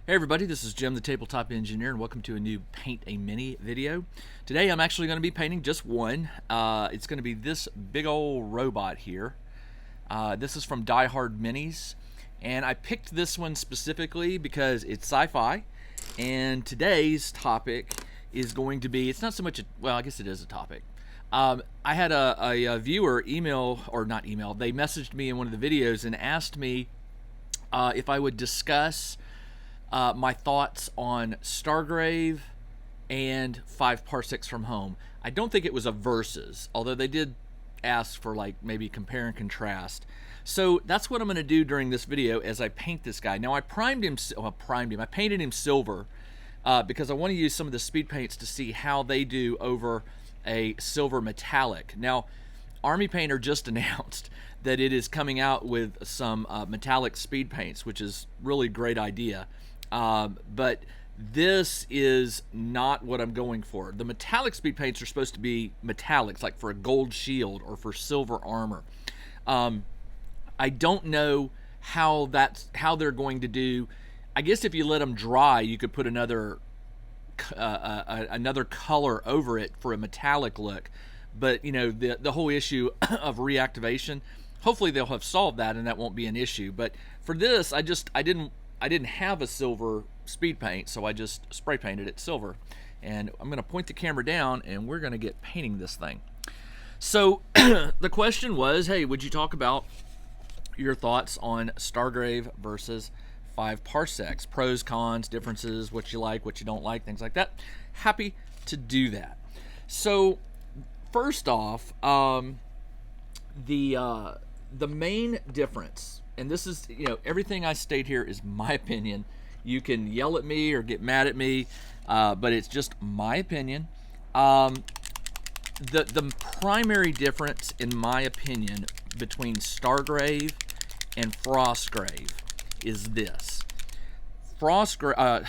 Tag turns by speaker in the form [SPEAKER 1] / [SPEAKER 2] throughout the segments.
[SPEAKER 1] Hey everybody, this is Jim the Tabletop Engineer and welcome to a new Paint a Mini video. Today I'm actually going to be painting just one. It's going to be this big old robot here. This is from Diehard Minis, and I picked this one specifically because it's sci-fi, and today's topic is going to be, it's not so much a, well, I guess it is a topic. I had a viewer email, or not email, they messaged me in one of the videos and asked me if I would discuss my thoughts on Stargrave and Five Parsecs from Home. I don't think it was a versus, although they did ask for like maybe compare and contrast. So that's what I'm going to do during this video as I paint this guy. Now I I painted him silver because I want to use some of the speed paints to see how they do over a silver metallic. Now Army Painter just announced that it is coming out with some metallic speed paints, which is really a great idea. But this is not what I'm going for. The metallic speed paints are supposed to be metallics, like for a gold shield or for silver armor. I don't know how they're going to do. I guess if you let them dry, you could put another color over it for a metallic look. But you know, the whole issue of reactivation, hopefully they'll have solved that and that won't be an issue. But for this, I didn't have a silver speed paint, so I just spray painted it silver. And I'm going to point the camera down and we're going to get painting this thing. So the question was, hey, would you talk about your thoughts on Stargrave versus Five Parsecs? Pros, cons, differences, what you like, what you don't like, things like that. Happy to do that. So first off, the main difference, and this is, you know, everything I state here is my opinion. You can yell at me or get mad at me, but it's just my opinion. The primary difference, in my opinion, between Stargrave and Frostgrave is this. Stargrave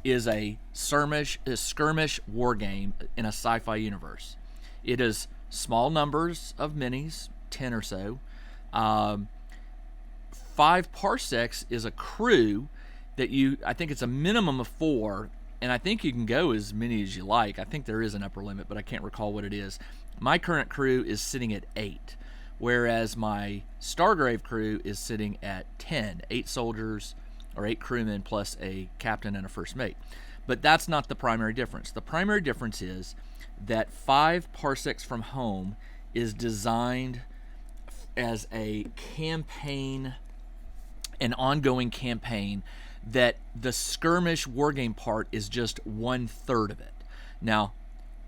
[SPEAKER 1] is a skirmish war game in a sci-fi universe. It is small numbers of minis, 10 or so. Five Parsecs is a crew that I think it's a minimum of 4, and I think you can go as many as you like. I think there is an upper limit, but I can't recall what it is. My current crew is sitting at 8, whereas my Stargrave crew is sitting at 10. 8 soldiers, or 8 crewmen, plus a captain and a first mate. But that's not the primary difference. The primary difference is that Five Parsecs from Home is designed as a campaign, an ongoing campaign, that the skirmish wargame part is just 1/3 of it. Now,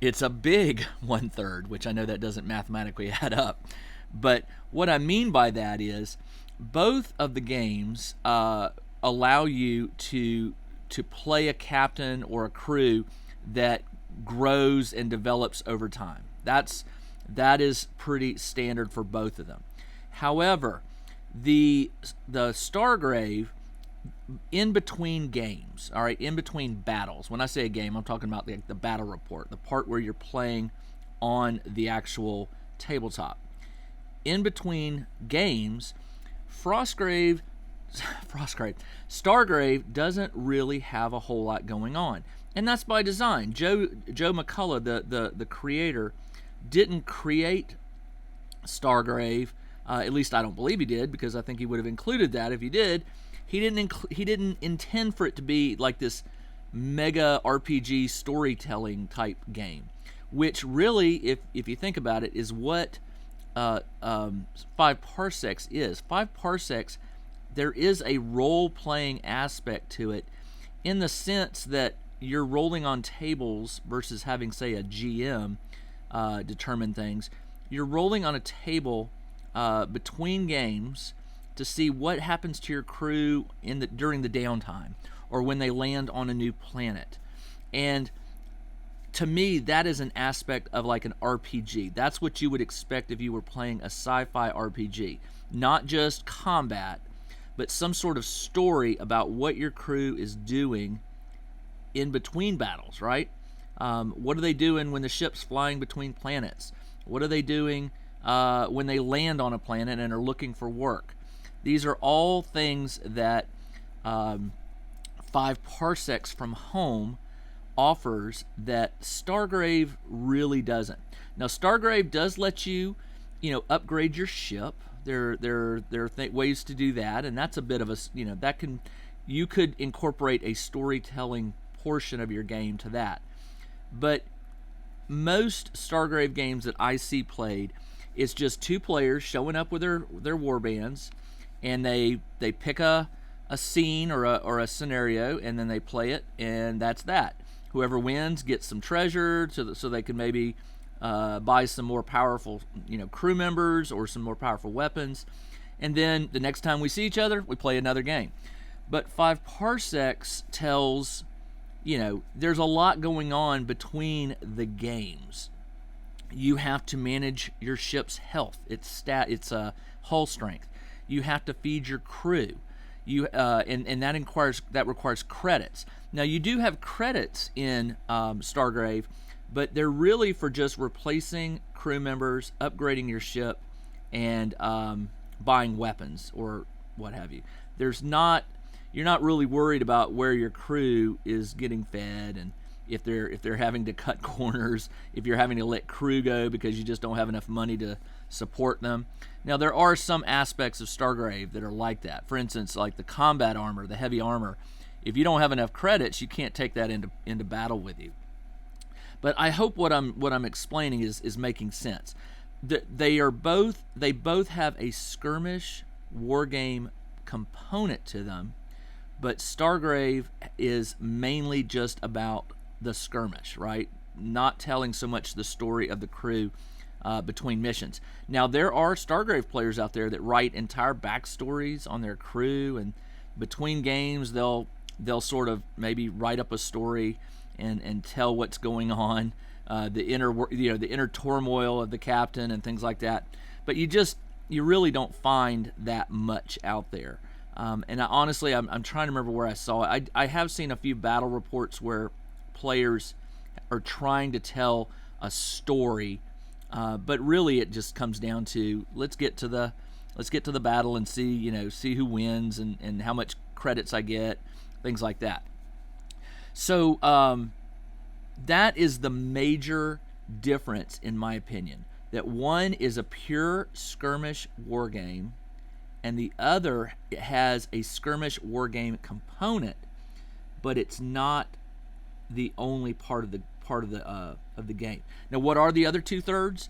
[SPEAKER 1] it's a big 1/3, which I know that doesn't mathematically add up. But what I mean by that is both of the games allow you to play a captain or a crew that grows and develops over time. That is pretty standard for both of them. However, the Stargrave, in between games, all right, in between battles, when I say a game, I'm talking about the battle report, the part where you're playing on the actual tabletop. In between games, Stargrave doesn't really have a whole lot going on. And that's by design. Joe McCullough, the creator, didn't create Stargrave. At least I don't believe he did, because I think he would have included that if he did. He didn't intend for it to be like this mega RPG storytelling type game, which really, if you think about it, is what Five Parsecs is. Five Parsecs, there is a role-playing aspect to it, in the sense that you're rolling on tables versus having, say, a GM determine things. You're rolling on a table between games to see what happens to your crew during the downtime, or when they land on a new planet. And to me, that is an aspect of like an RPG. That's what you would expect if you were playing a sci-fi RPG. Not just combat, but some sort of story about what your crew is doing in between battles, right? What are they doing when the ship's flying between planets? What are they doing when they land on a planet and are looking for work? These are all things that Five Parsecs from home offers that Stargrave really doesn't. Now, Stargrave does let you, upgrade your ship. There are ways to do that, and that's a bit of a, you could incorporate a storytelling portion of your game to that. But most Stargrave games that I see played, it's just two players showing up with their war bands, and they pick a scene or a scenario, and then they play it, and that's that. Whoever wins gets some treasure so they can maybe buy some more powerful crew members or some more powerful weapons, and then the next time we see each other, we play another game. But Five Parsecs tells, there's a lot going on between the games. You have to manage your ship's health, its hull strength. You have to feed your crew. And that requires credits. Now, you do have credits in Stargrave, but they're really for just replacing crew members, upgrading your ship, and buying weapons or what have you. You're not really worried about where your crew is getting fed, and if they're having to cut corners, if you're having to let crew go because you just don't have enough money to support them. Now, there are some aspects of Stargrave that are like that. For instance, like the combat armor, the heavy armor. If you don't have enough credits, you can't take that into battle with you. But I hope what I'm explaining is making sense. They both have a skirmish war game component to them, but Stargrave is mainly just about the skirmish, right? Not telling so much the story of the crew between missions. Now, there are Stargrave players out there that write entire backstories on their crew, and between games they'll sort of maybe write up a story and tell what's going on, the inner turmoil of the captain and things like that. But you really don't find that much out there. And honestly, I'm trying to remember where I saw it. I have seen a few battle reports where players are trying to tell a story, but really it just comes down to let's get to the battle and see who wins and how much credits I get, things like that. So that is the major difference, in my opinion. That one is a pure skirmish war game, and the other has a skirmish war game component, but it's not the only part of the game. Now, what are the other 2/3?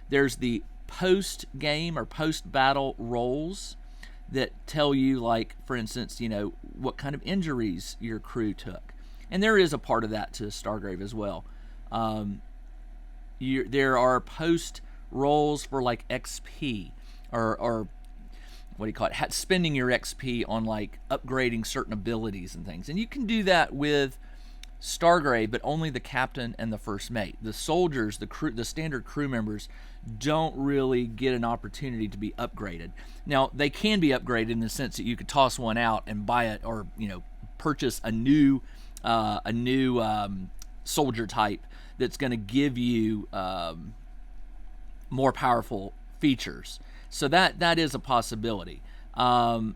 [SPEAKER 1] There's the post game or post battle roles that tell you, like, for instance, what kind of injuries your crew took, and there is a part of that to Stargrave as well. There are post roles for like XP or what do you call it? Spending your XP on like upgrading certain abilities and things, and you can do that with Stargrave, but only the captain and the first mate. The soldiers, the standard crew members, don't really get an opportunity to be upgraded. Now, they can be upgraded in the sense that you could toss one out and buy it, or purchase a new soldier type that's going to give you more powerful features. So that is a possibility. But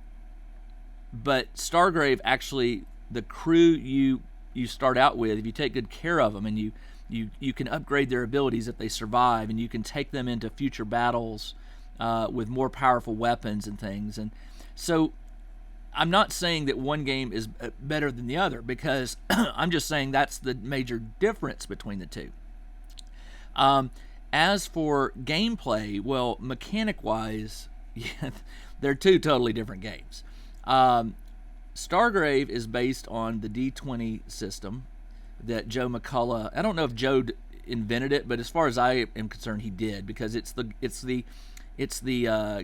[SPEAKER 1] Stargrave, actually, the crew you start out with, if you take good care of them and you can upgrade their abilities if they survive, and you can take them into future battles with more powerful weapons and things. And so I'm not saying that one game is better than the other, because I'm just saying that's the major difference between the two. As for gameplay, well, mechanic-wise, they're two totally different games. Stargrave is based on the D20 system that Joe McCullough, I don't know if Joe invented it, but as far as I am concerned, he did, because it's the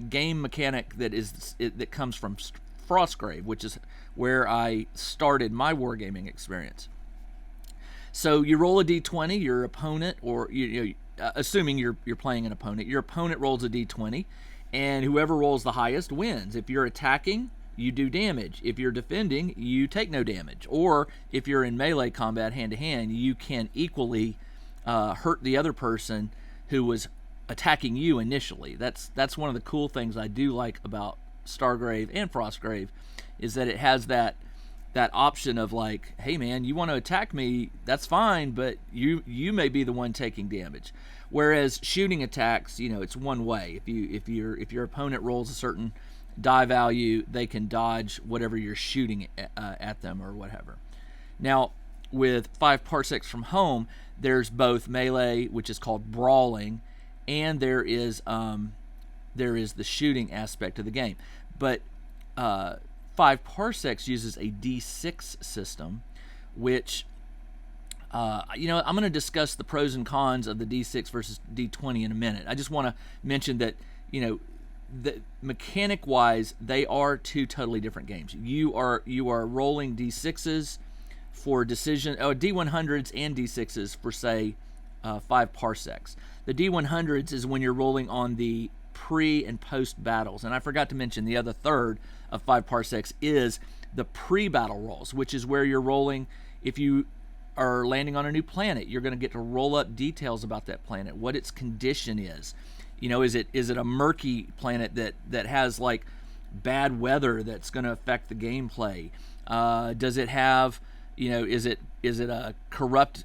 [SPEAKER 1] game mechanic that comes from Frostgrave, which is where I started my wargaming experience. So you roll a d20, your opponent, or assuming you're playing an opponent, your opponent rolls a d20, and whoever rolls the highest wins. If you're attacking, you do damage. If you're defending, you take no damage. Or if you're in melee combat hand to hand, you can equally hurt the other person who was attacking you initially. That's one of the cool things I do like about Stargrave and Frostgrave is that it has that option of like, hey man, you want to attack me, that's fine, but you may be the one taking damage. Whereas shooting attacks, it's one way. If your opponent rolls a certain die value, they can dodge whatever you're shooting at them or whatever. Now, with 5 Parsecs from home, there's both melee, which is called brawling, and there is the shooting aspect of the game. But 5 Parsecs uses a D6 system, which I'm going to discuss the pros and cons of the D6 versus D20 in a minute. I just want to mention that the mechanic-wise, they are two totally different games. You are rolling D6s for decision, D100s and D6s for, say, 5 Parsecs. The D100s is when you're rolling on the pre and post battles. And I forgot to mention the other third of 5 Parsecs is the pre-battle rolls, which is where you're rolling. If you are landing on a new planet, you're going to get to roll up details about that planet, what its condition is. Is it a murky planet that has like bad weather that's going to affect the gameplay? Does it have, is it a corrupt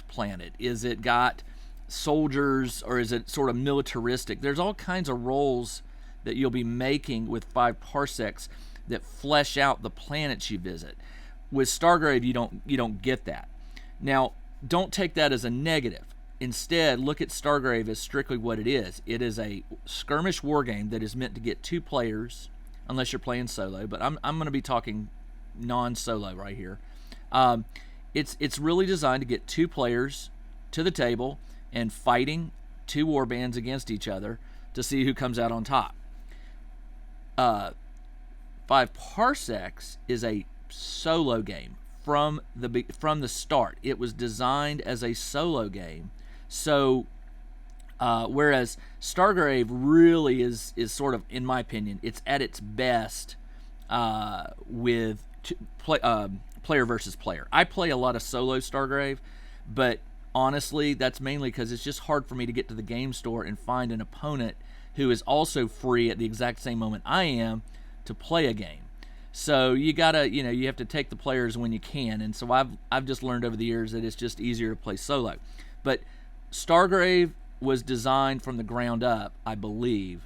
[SPEAKER 1] planet? Is it got soldiers, or is it sort of militaristic? There's all kinds of roles that you'll be making with 5 Parsecs that flesh out the planets you visit. With Stargrave, you don't get that. Now, don't take that as a negative. Instead, look at Stargrave as strictly what it is. It is a skirmish war game that is meant to get 2 players, unless you're playing solo. But I'm going to be talking non-solo right here. It's really designed to get 2 players to the table and fighting 2 war bands against each other to see who comes out on top. 5 Parsecs is a solo game from the start. It was designed as a solo game. So whereas Stargrave really is sort of, in my opinion, it's at its best with player versus player. I play a lot of solo Stargrave, but honestly, that's mainly because it's just hard for me to get to the game store and find an opponent who is also free at the exact same moment I am to play a game. So you gotta, you have to take the players when you can, and so I've just learned over the years that it's just easier to play solo. But Stargrave was designed from the ground up, I believe,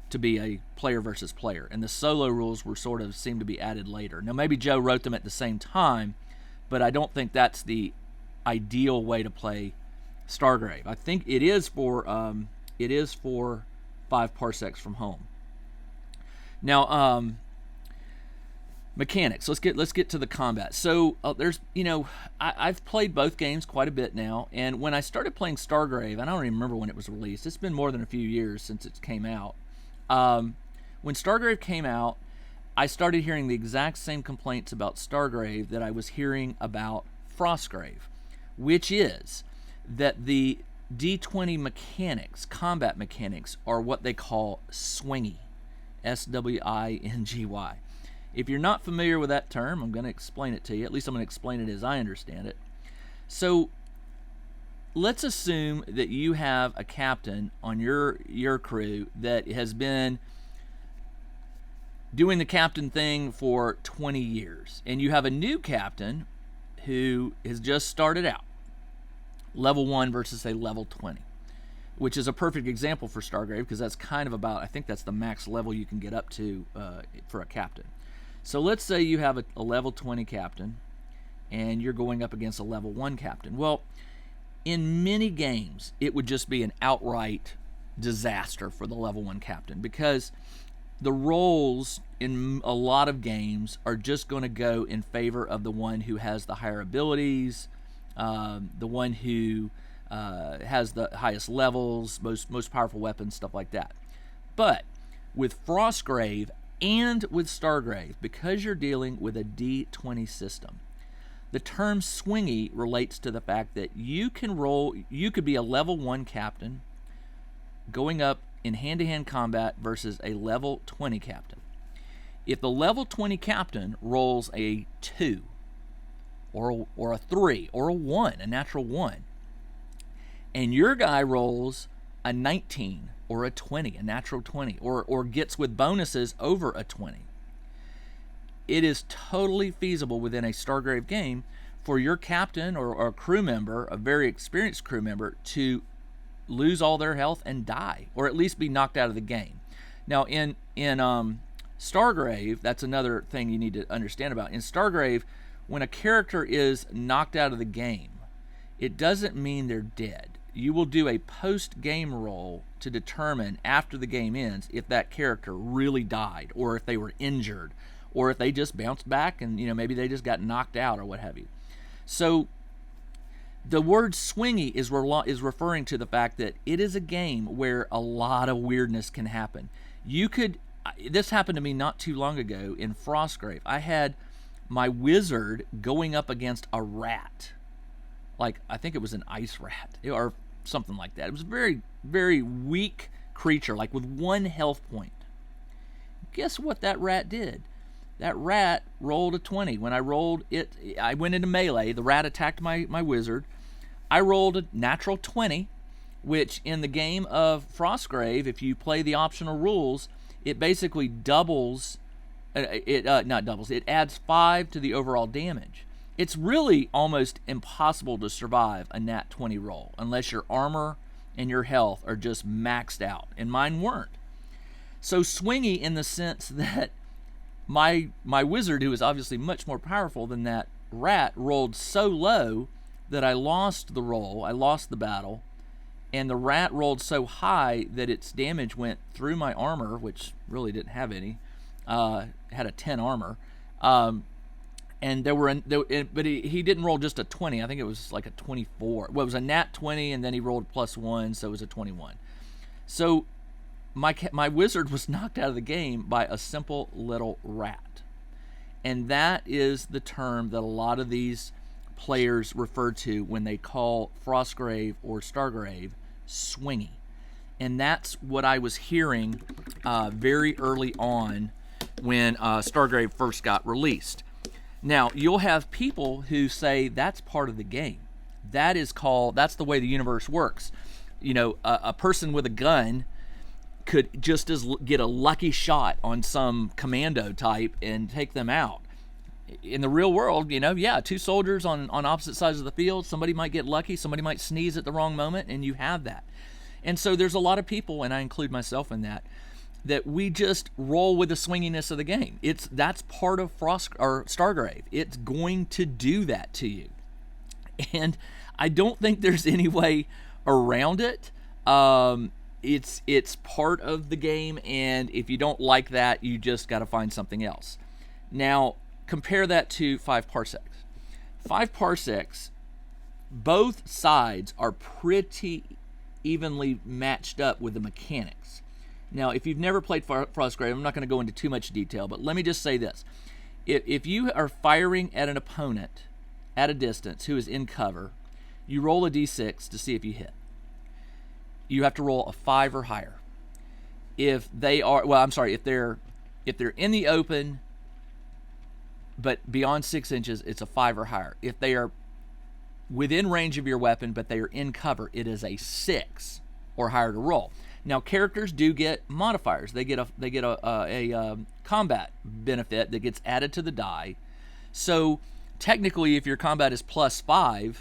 [SPEAKER 1] to be a player versus player, and the solo rules were seem to be added later. Now maybe Joe wrote them at the same time, but I don't think that's the ideal way to play Stargrave. I think it is for 5 Parsecs from home. Now, mechanics. Let's get to the combat. So there's, I've played both games quite a bit now, and when I started playing Stargrave, I don't even remember when it was released. It's been more than a few years since it came out. When Stargrave came out, I started hearing the exact same complaints about Stargrave that I was hearing about Frostgrave, which is that the D20 mechanics, combat mechanics, are what they call swingy, S-W-I-N-G-Y. If you're not familiar with that term, I'm going to explain it to you. At least I'm going to explain it as I understand it. So let's assume that you have a captain on your crew that has been doing the captain thing for 20 years, and you have a new captain who has just started out, level 1 versus a level 20, which is a perfect example for Stargrave because that's kind of about, I think that's the max level you can get up to for a captain. So let's say you have a level 20 captain and you're going up against a level 1 captain. Well, in many games, it would just be an outright disaster for the level 1 captain because the roles in a lot of games are just going to go in favor of the one who has the higher abilities, the one who has the highest levels, most powerful weapons, stuff like that. But with Frostgrave and with Stargrave, because you're dealing with a D20 system, the term swingy relates to the fact that you could be a level 1 captain going up in hand-to-hand combat versus a level 20 captain. If the level 20 captain rolls a 2 or a 3 or a 1, a natural 1, and your guy rolls a 19 or a 20, a natural 20, or gets with bonuses over a 20. It is totally feasible within a Stargrave game for your captain or a crew member, a very experienced crew member, to lose all their health and die, or at least be knocked out of the game. Now, in Stargrave, that's another thing you need to understand about. In Stargrave, when a character is knocked out of the game, it doesn't mean they're dead. You will do a post-game roll to determine after the game ends if that character really died, or if they were injured, or if they just bounced back and maybe they just got knocked out or what have you. So the word swingy is referring to the fact that it is a game where a lot of weirdness can happen. This happened to me not too long ago in Frostgrave. I had my wizard going up against a rat. Like, I think it was an ice rat or something like that. It was a very, very weak creature, like with 1 health point. Guess what that rat did? That rat rolled a 20. When I rolled it, I went into melee. The rat attacked my wizard. I rolled a natural 20, which in the game of Frostgrave, if you play the optional rules, it basically doubles. Not doubles. It adds 5 to the overall damage. It's really almost impossible to survive a nat 20 roll unless your armor and your health are just maxed out, and mine weren't. So swingy in the sense that my wizard, who is obviously much more powerful than that rat, rolled so low that I lost the roll, I lost the battle, and the rat rolled so high that its damage went through my armor, which really didn't have any, had a 10 armor, and but he didn't roll just a 20. I think it was like a 24. Well, it was a nat 20, and then he rolled +1, so it was a 21. So my wizard was knocked out of the game by a simple little rat. And that is the term that a lot of these players refer to when they call Frostgrave or Stargrave swingy. And that's what I was hearing very early on when Stargrave first got released. Now, you'll have people who say that's part of the game. That's the way the universe works. A person with a gun could just get a lucky shot on some commando type and take them out. In the real world, 2 soldiers on opposite sides of the field, somebody might get lucky, somebody might sneeze at the wrong moment, and you have that. And so there's a lot of people, and I include myself in that we just roll with the swinginess of the game. That's part of Stargrave. It's going to do that to you. And I don't think there's any way around it. It's part of the game, and if you don't like that, you just got to find something else. Now, compare that to 5 Parsecs. 5 Parsecs, both sides are pretty evenly matched up with the mechanics. Now, if you've never played Frostgrave, I'm not going to go into too much detail, but let me just say this. If you are firing at an opponent at a distance who is in cover, you roll a d6 to see if you hit. You have to roll a 5 or higher. If they're in the open but beyond 6 inches, it's a 5 or higher. If they are within range of your weapon but they are in cover, it is a 6 or higher to roll. Now, characters do get modifiers. They get a combat benefit that gets added to the die. So technically, if your combat is +5,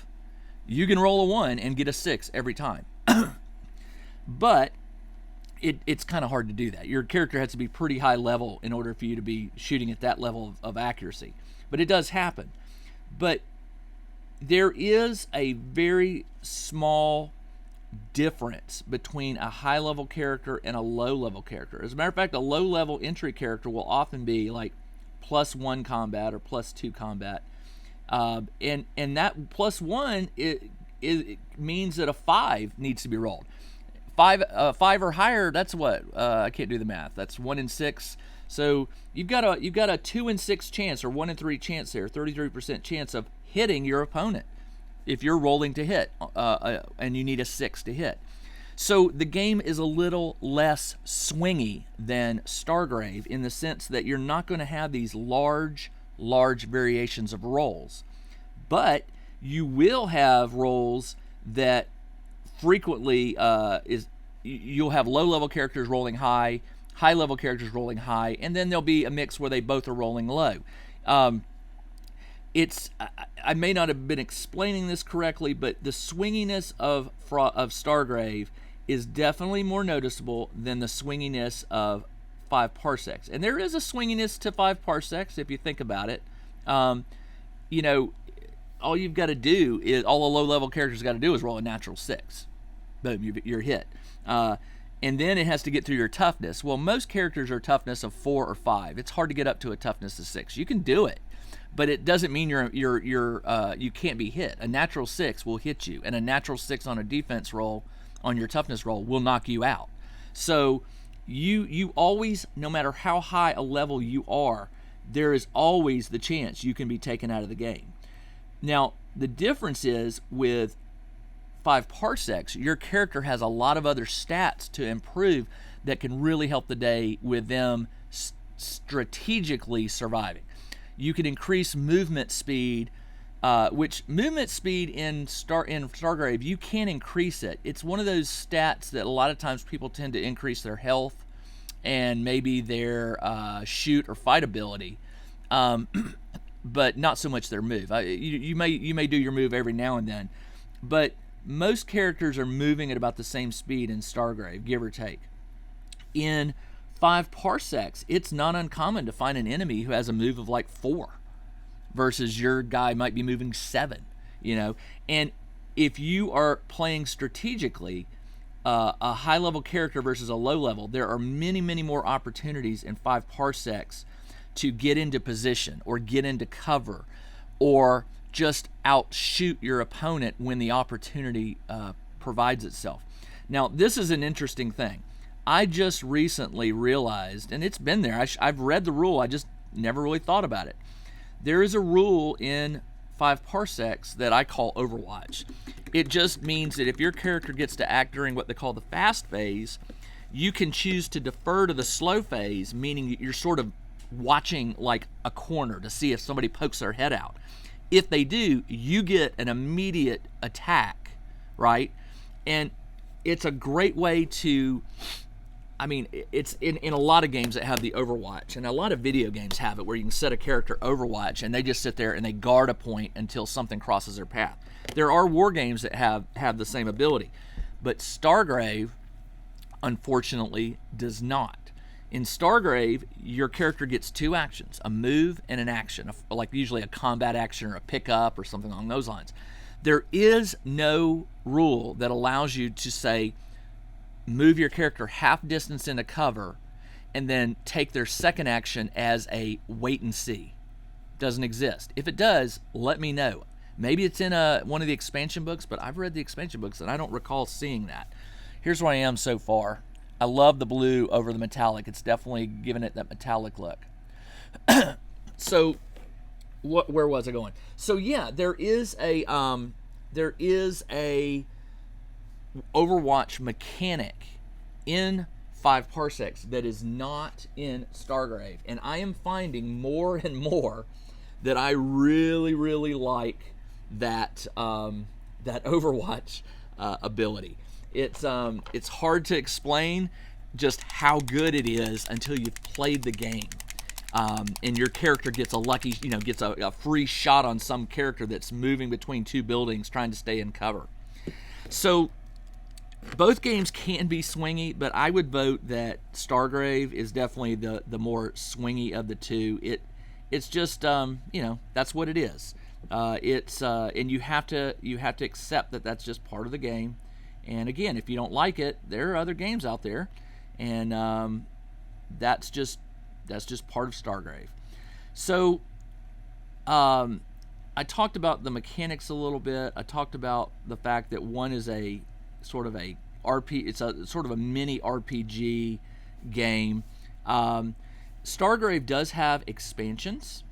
[SPEAKER 1] you can roll a 1 and get a 6 every time. But it's kind of hard to do that. Your character has to be pretty high level in order for you to be shooting at that level of accuracy. But it does happen. But there is a very small difference between a high-level character and a low-level character. As a matter of fact, a low-level entry character will often be like +1 combat or +2 combat. And that +1 it means that a 5 needs to be rolled. 5 or higher, that's what? I can't do the math. That's 1 in 6. So you've got a 2 in 6 chance, or 1 in 3 chance there, 33% chance of hitting your opponent if you're rolling to hit, and you need a 6 to hit. So the game is a little less swingy than Stargrave in the sense that you're not going to have these large variations of rolls. But you will have rolls that frequently you'll have low-level characters rolling high, high-level characters rolling high, and then there'll be a mix where they both are rolling low. I may not have been explaining this correctly, but the swinginess of Stargrave is definitely more noticeable than the swinginess of 5 Parsecs. And there is a swinginess to 5 Parsecs if you think about it. You know, all you've got to do is, all the low-level characters got to do is roll a natural 6. Boom, you're hit. And then it has to get through your toughness. Well, most characters are toughness of 4 or 5. It's hard to get up to a toughness of 6. You can do it, but it doesn't mean you can't be hit. A natural 6 will hit you, and a natural 6 on a defense roll, on your toughness roll, will knock you out. So you always, no matter how high a level you are, there is always the chance you can be taken out of the game. Now, the difference is with 5 Parsecs, your character has a lot of other stats to improve that can really help the day with them strategically surviving. You can increase movement speed, which movement speed in Stargrave, you can increase it. It's one of those stats that a lot of times people tend to increase their health and maybe their shoot or fight ability, but not so much their move. You may do your move every now and then, but most characters are moving at about the same speed in Stargrave, give or take. In 5 Parsecs, it's not uncommon to find an enemy who has a move of like 4 versus your guy might be moving 7, you know. And if you are playing strategically, a high-level character versus a low-level, there are many, many more opportunities in 5 Parsecs to get into position or get into cover or just outshoot your opponent when the opportunity provides itself. Now, this is an interesting thing. I just recently realized, and it's been there, I've read the rule, I just never really thought about it. There is a rule in 5 Parsecs that I call Overwatch. It just means that if your character gets to act during what they call the fast phase, you can choose to defer to the slow phase, meaning you're sort of watching like a corner to see if somebody pokes their head out. If they do, you get an immediate attack, right? And it's a great way to, I mean, it's in a lot of games that have the Overwatch, and a lot of video games have it, where you can set a character Overwatch and they just sit there and they guard a point until something crosses their path. There are war games that have the same ability, but Stargrave, unfortunately, does not. In Stargrave, your character gets 2 actions, a move and an action, like usually a combat action or a pickup or something along those lines. There is no rule that allows you to say, move your character half distance into cover and then take their second action as a wait and see. Doesn't exist. If it does, let me know. Maybe it's in one of the expansion books, but I've read the expansion books and I don't recall seeing that. Here's where I am so far. I love the blue over the metallic. It's definitely giving it that metallic look. So, where was I going? So yeah, there is a Overwatch mechanic in 5 Parsecs that is not in Stargrave, and I am finding more and more that I really, really like that that Overwatch ability. It's hard to explain just how good it is until you've played the game, and your character gets a lucky, gets a free shot on some character that's moving between 2 buildings trying to stay in cover. So both games can be swingy, but I would vote that Stargrave is definitely the more swingy of the two. It's just that's what it is. And you have to accept that that's just part of the game. And again, if you don't like it, there are other games out there, and that's just part of Stargrave. So I talked about the mechanics a little bit. I talked about the fact that one is a sort of a it's a sort of a mini RPG game. Stargrave does have expansions,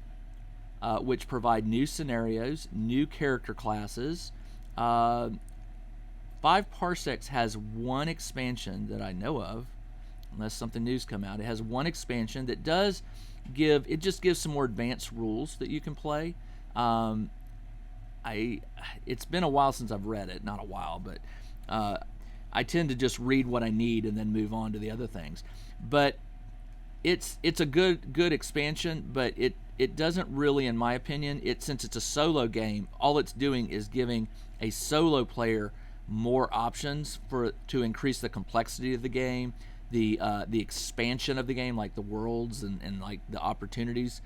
[SPEAKER 1] which provide new scenarios, new character classes. 5 Parsecs has one expansion that I know of, unless something new's come out. It has one expansion that does gives some more advanced rules that you can play. It's been a while since I've read it, not a while, but I tend to just read what I need and then move on to the other things. But it's a good expansion, but it doesn't really, in my opinion, since it's a solo game, all it's doing is giving a solo player more options to increase the complexity of the game, the expansion of the game, like the worlds and like the opportunities.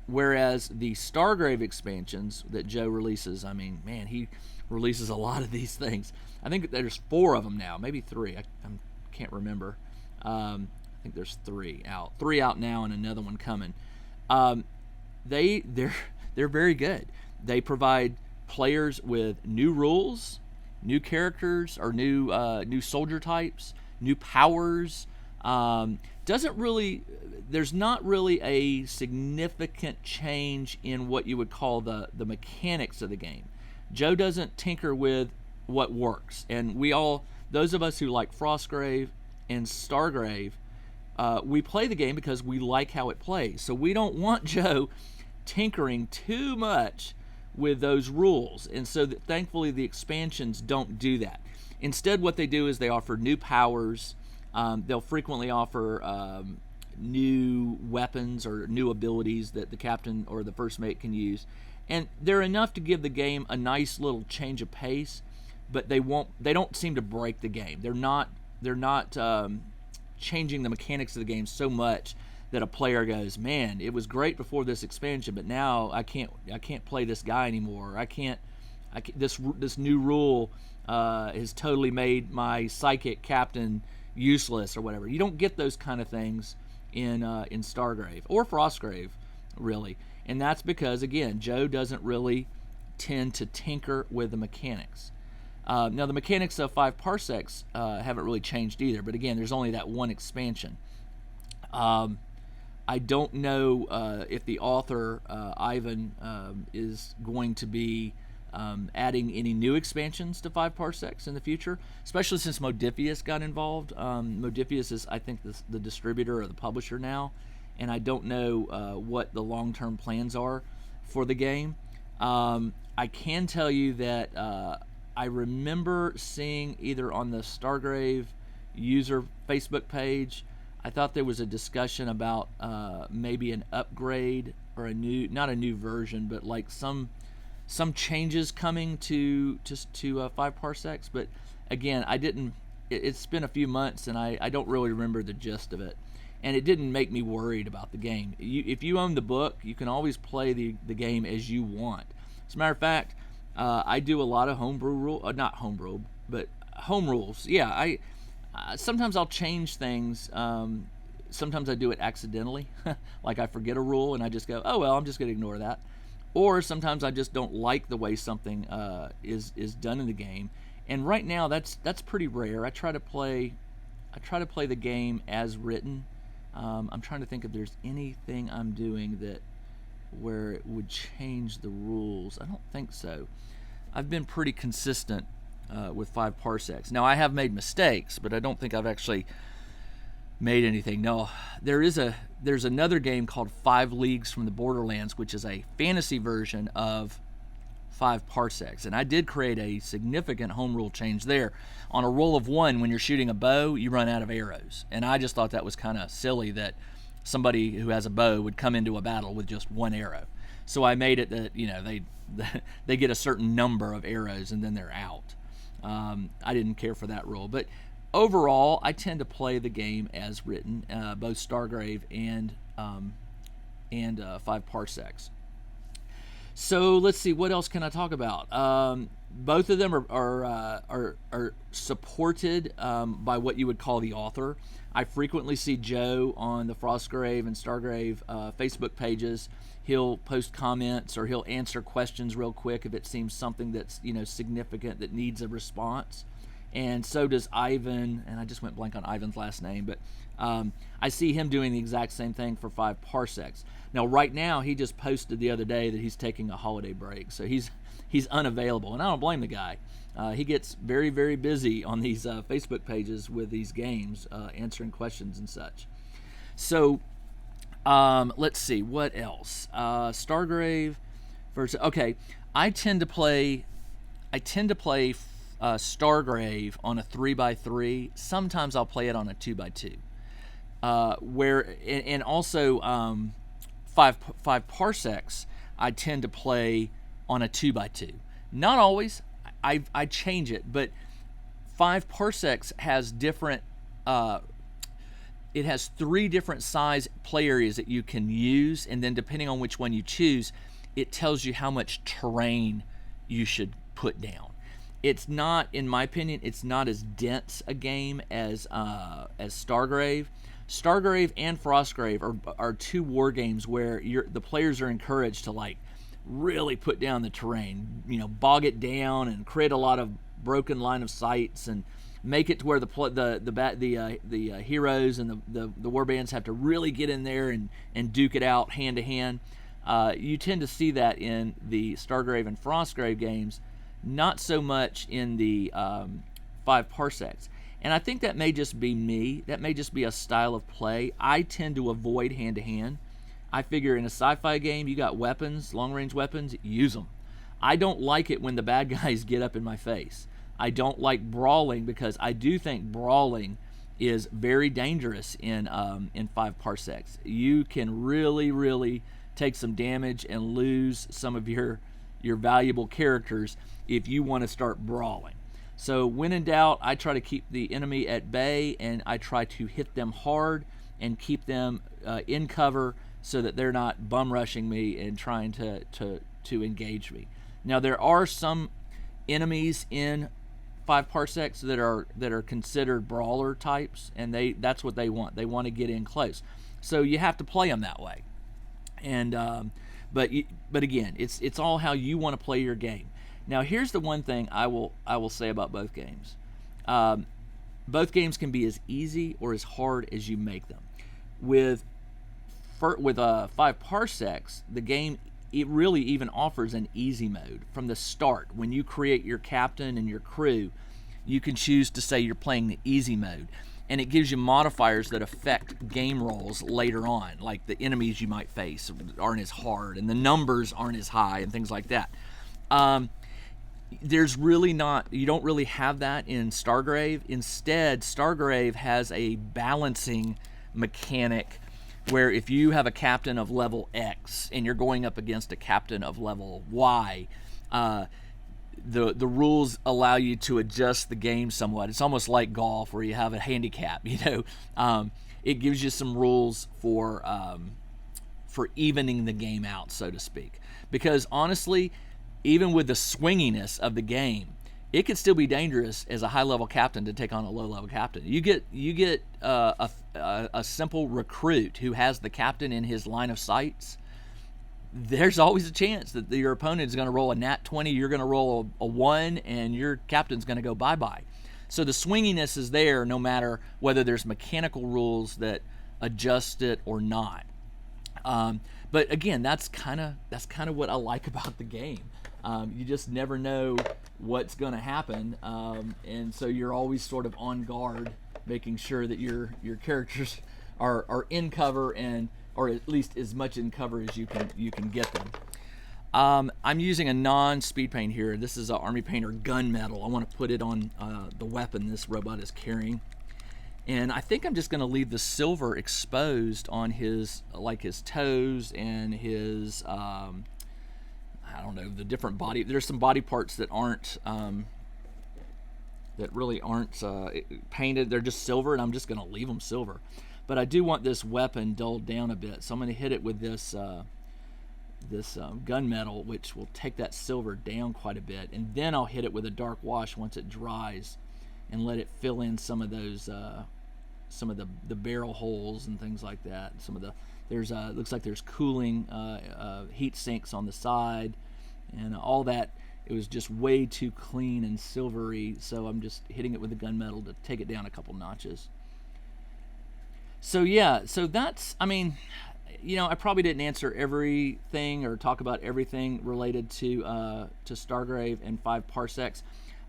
[SPEAKER 1] Whereas the Stargrave expansions that Joe releases, I mean, man, he releases a lot of these things. I think there's 4 of them now, maybe 3. I can't remember. I think there's 3 out now, and another one coming. They're very good. They provide players with new rules, new characters, or new soldier types, new powers. There's not really a significant change in what you would call the mechanics of the game. Joe doesn't tinker with what works, and those of us who like Frostgrave and Stargrave, we play the game because we like how it plays. So we don't want Joe tinkering too much with those rules, and so thankfully the expansions don't do that. Instead, what they do is they offer new powers. They'll frequently offer new weapons or new abilities that the captain or the first mate can use, and they're enough to give the game a nice little change of pace. But they don't seem to break the game. They're not changing the mechanics of the game so much that a player goes, man, it was great before this expansion, but now I can't play this guy anymore. This new rule has totally made my psychic captain useless or whatever. You don't get those kind of things in Stargrave or Frostgrave, really, and that's because, again, Joe doesn't really tend to tinker with the mechanics. Now, the mechanics of Five Parsecs haven't really changed either, but again, there's only that one expansion. I don't know if the author, Ivan, is going to be adding any new expansions to Five Parsecs in the future, especially since Modiphius got involved. Modiphius is, I think, the distributor or the publisher now, and I don't know what the long-term plans are for the game. I can tell you that I remember seeing either on the Stargrave user Facebook page, I thought there was a discussion about maybe an upgrade or not a new version, but like some changes coming to Five Parsecs. But again, it's been a few months, and I don't really remember the gist of it, and it didn't make me worried about the game. If you own the book, you can always play the game as you want. As a matter of fact, I do a lot of not homebrew, but home rules. Yeah, sometimes I'll change things. Sometimes I do it accidentally, like I forget a rule and I just go, oh well, I'm just going to ignore that. Or sometimes I just don't like the way something is done in the game. And right now, that's pretty rare. I try to play the game as written. I'm trying to think if there's anything I'm doing where it would change the rules. I don't think so. I've been pretty consistent with Five Parsecs. Now, I have made mistakes, but I don't think I've actually made anything. No, there's another game called 5 Leagues from the Borderlands, which is a fantasy version of Five Parsecs, and I did create a significant home rule change there. On a roll of 1, when you're shooting a bow, you run out of arrows, and I just thought that was kind of silly that somebody who has a bow would come into a battle with just 1 arrow. So I made it that they get a certain number of arrows and then they're out. I didn't care for that rule, but overall, I tend to play the game as written, both Stargrave and Five Parsecs. So let's see, what else can I talk about? Both of them are supported by what you would call the author. I frequently see Joe on the Frostgrave and Stargrave Facebook pages. He'll post comments or he'll answer questions real quick if it seems something that's significant that needs a response. And so does Ivan, and I just went blank on Ivan's last name, but I see him doing the exact same thing for Five Parsecs. Now, right now, he just posted the other day that he's taking a holiday break, so he's unavailable, and I don't blame the guy. He gets very, very busy on these Facebook pages with these games, answering questions and such. So, let's see, what else? Stargrave versus... Okay, I tend to play Stargrave on a 3x3. Sometimes I'll play it on a 2x2. And also five parsecs, I tend to play on a 2x2. Not always. I change it, but 5 parsecs has different. It has 3 different size play areas that you can use, and then depending on which one you choose, it tells you how much terrain you should put down. It's not, in my opinion, it's not as dense a game as Stargrave. Stargrave and Frostgrave are 2 war games where the players are encouraged to like really put down the terrain, bog it down and create a lot of broken line of sights and make it to where the heroes and the war bands have to really get in there and duke it out hand to hand. You tend to see that in the Stargrave and Frostgrave games, not so much in the 5 parsecs. And I think that may just be me. That may just be a style of play. I tend to avoid hand to hand. I figure in a sci-fi game, you got weapons, long-range weapons, use them. I don't like it when the bad guys get up in my face. I don't like brawling because I do think brawling is very dangerous in 5 parsecs. You can really, really take some damage and lose some of your valuable characters if you want to start brawling. So when in doubt, I try to keep the enemy at bay, and I try to hit them hard and keep them in cover so that they're not bum rushing me and trying to engage me. Now there are some enemies in 5 parsecs that are considered brawler types, and that's what they want. They want to get in close, so you have to play them that way. And but again, it's all how you want to play your game. Now here's the one thing I will say about both games. Both games can be as easy or as hard as you make them. With 5 parsecs, the game, it really even offers an easy mode from the start. When you create your captain and your crew, you can choose to say you're playing the easy mode, and it gives you modifiers that affect game rolls later on, like the enemies you might face aren't as hard and the numbers aren't as high and things like that. You don't really have that in Stargrave. Instead, Stargrave has a balancing mechanic where if you have a captain of level X and you're going up against a captain of level Y, the rules allow you to adjust the game somewhat. It's almost like golf where you have a handicap. It gives you some rules for evening the game out, so to speak. Because honestly, even with the swinginess of the game, it could still be dangerous as a high-level captain to take on a low-level captain. You get a simple recruit who has the captain in his line of sights. There's always a chance that your opponent is going to roll a nat 20, you're going to roll a 1, and your captain's going to go bye-bye. So the swinginess is there no matter whether there's mechanical rules that adjust it or not. But again, that's kind of what I like about the game. You just never know what's going to happen, and so you're always sort of on guard, making sure that your characters are in cover, or at least as much in cover as you can get them. I'm using a non-speed paint here. This is an Army Painter gunmetal. I want to put it on the weapon this robot is carrying, and I think I'm just going to leave the silver exposed on his toes and his I don't know, the different body. There's some body parts that aren't that really aren't painted. They're just silver, and I'm just going to leave them silver. But I do want this weapon dulled down a bit, so I'm going to hit it with this gunmetal, which will take that silver down quite a bit, and then I'll hit it with a dark wash once it dries, and let it fill in some of those the barrel holes and things like that. Looks like there's cooling heat sinks on the side, and all that. It was just way too clean and silvery, so I'm just hitting it with the gunmetal to take it down a couple notches. So yeah, so that's, I probably didn't answer everything or talk about everything related to Stargrave and 5 Parsecs.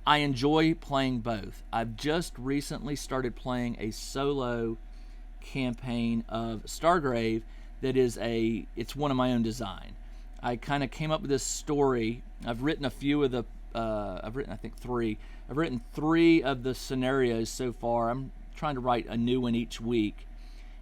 [SPEAKER 1] I enjoy playing both. I've just recently started playing a solo campaign of Stargrave that is it's one of my own design. I kind of came up with this story. I've written a few of I think 3. I've written 3 of the scenarios so far. I'm trying to write a new one each week.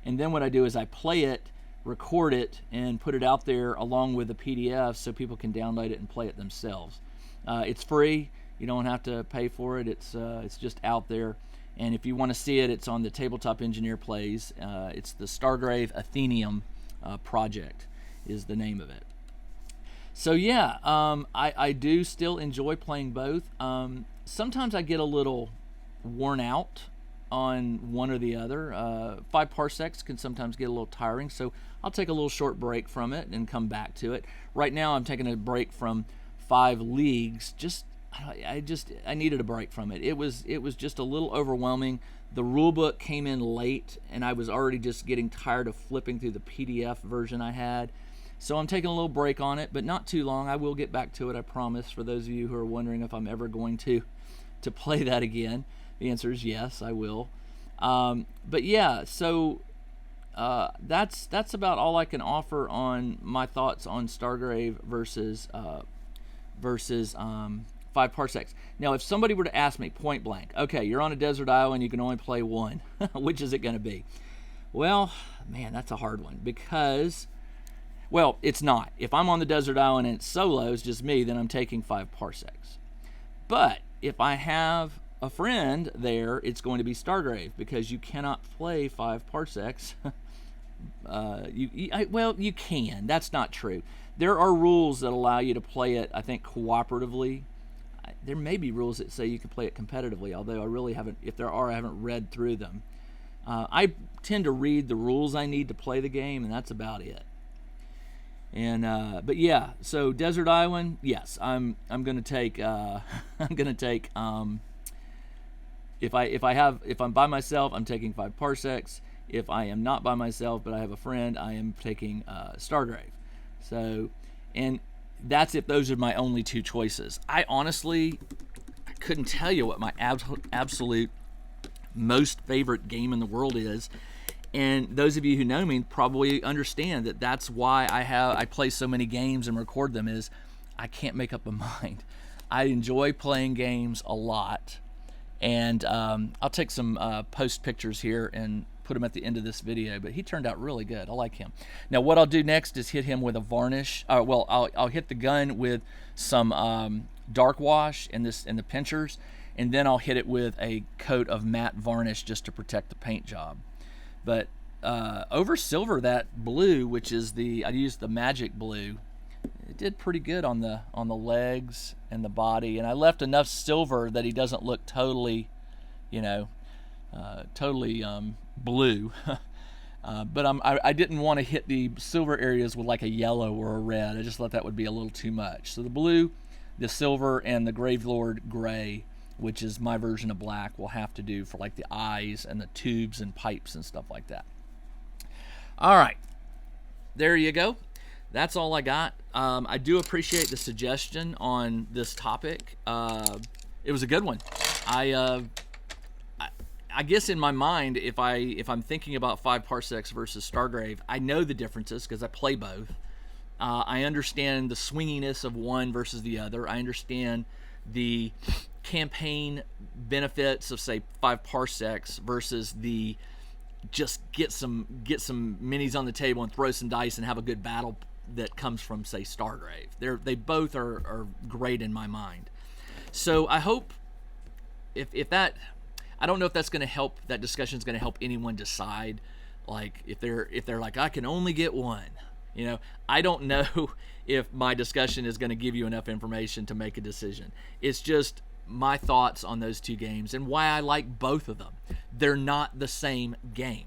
[SPEAKER 1] And then what I do is I play it, record it, and put it out there along with a PDF so people can download it and play it themselves. It's free. You don't have to pay for it. It's just out there. And if you want to see it, it's on the Tabletop Engineer Plays. It's the Stargrave Athenium project is the name of it. So yeah, I do still enjoy playing both. Sometimes I get a little worn out on one or the other. 5 Parsecs can sometimes get a little tiring, so I'll take a little short break from it and come back to it. Right now I'm taking a break from 5 Leagues. I needed a break from it. It was just a little overwhelming. The rulebook came in late, and I was already just getting tired of flipping through the PDF version I had. So I'm taking a little break on it, but not too long. I will get back to it, I promise. For those of you who are wondering if I'm ever going to play that again, the answer is yes, I will. But yeah, so that's about all I can offer on my thoughts on Stargrave versus 5 Parsecs. Now, if somebody were to ask me point blank, okay, you're on a desert island, you can only play one, which is it going to be? Well, man, that's a hard one because, well, it's not. If I'm on the desert island and it's solo, it's just me, then I'm taking 5 Parsecs. But if I have a friend there, it's going to be Stargrave because you cannot play 5 Parsecs. You can. That's not true. There are rules that allow you to play it, I think, cooperatively. There may be rules that say you can play it competitively, although I really haven't, if there are, I haven't read through them. I tend to read the rules I need to play the game, and that's about it. And but yeah, so desert island, yes, I'm going to take if I'm by myself, I'm taking 5 Parsecs. If I am not by myself but I have a friend, I am taking Stargrave. So, and that's if those are my only 2 choices. I honestly couldn't tell you what my absolute most favorite game in the world is. And those of you who know me probably understand that that's why I play so many games and record them, is I can't make up my mind. I enjoy playing games a lot. And I'll take some post pictures here and put them at the end of this video, but he turned out really good. I like him. Now what I'll do next is hit him with a varnish. I'll hit the gun with some dark wash in the pinchers, and then I'll hit it with a coat of matte varnish just to protect the paint job. But over silver, that blue, which is I used the magic blue, it did pretty good on the legs and the body, and I left enough silver that he doesn't look totally, blue. But I didn't want to hit the silver areas with like a yellow or a red. I just thought that would be a little too much. So the blue, the silver, and the Gravelord gray, which is my version of black, will have to do for like the eyes and the tubes and pipes and stuff like that. All right, there you go. That's all I got. I do appreciate the suggestion on this topic. It was a good one. I guess in my mind, if I'm thinking about 5 Parsecs versus Stargrave, I know the differences because I play both. I understand the swinginess of one versus the other. I understand the campaign benefits of, say, 5 Parsecs versus the just get some minis on the table and throw some dice and have a good battle that comes from, say, Stargrave. They both are great in my mind. So I hope if that, I don't know if that's going to help, that discussion is going to help anyone decide, like if they're like, I can only get one. I don't know if my discussion is going to give you enough information to make a decision. It's just my thoughts on those 2 games and why I like both of them. They're not the same game.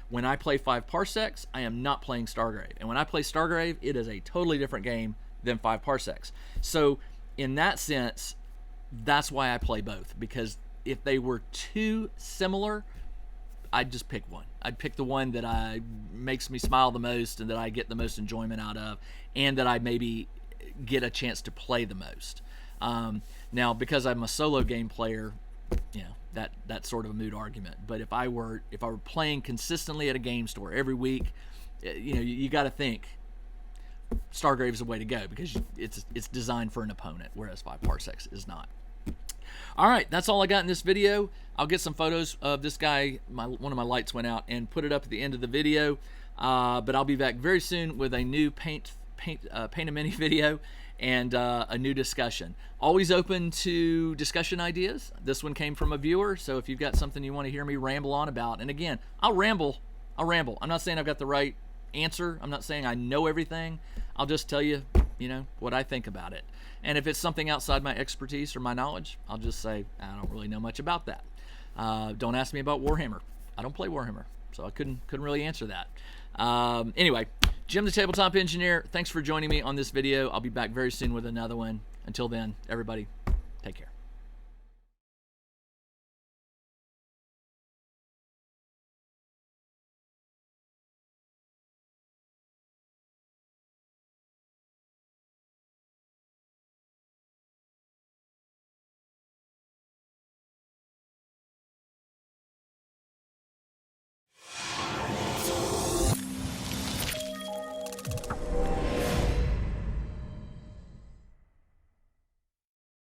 [SPEAKER 1] When I play 5 Parsecs, I am not playing Stargrave. And when I play Stargrave, it is a totally different game than 5 Parsecs. So in that sense, that's why I play both. Because if they were too similar, I'd just pick one. I'd pick the one that makes me smile the most and that I get the most enjoyment out of, and that I maybe get a chance to play the most. Now, because I'm a solo game player, that's sort of a moot argument. But if I were playing consistently at a game store every week, you got to think Stargrave is the way to go because it's designed for an opponent, whereas 5 Parsecs is not. All right, that's all I got in this video. I'll get some photos of this guy. One of my lights went out, and put it up at the end of the video. But I'll be back very soon with a new paint a mini video and a new discussion. Always open to discussion ideas. This one came from a viewer, so if you've got something you want to hear me ramble on about, and again, I'll ramble. I'm not saying I've got the right answer. I'm not saying I know everything. I'll just tell you, what I think about it. And if it's something outside my expertise or my knowledge, I'll just say, I don't really know much about that. Don't ask me about Warhammer. I don't play Warhammer, so I couldn't really answer that. Anyway, Jim the Tabletop Engineer, thanks for joining me on this video. I'll be back very soon with another one. Until then, everybody, take care.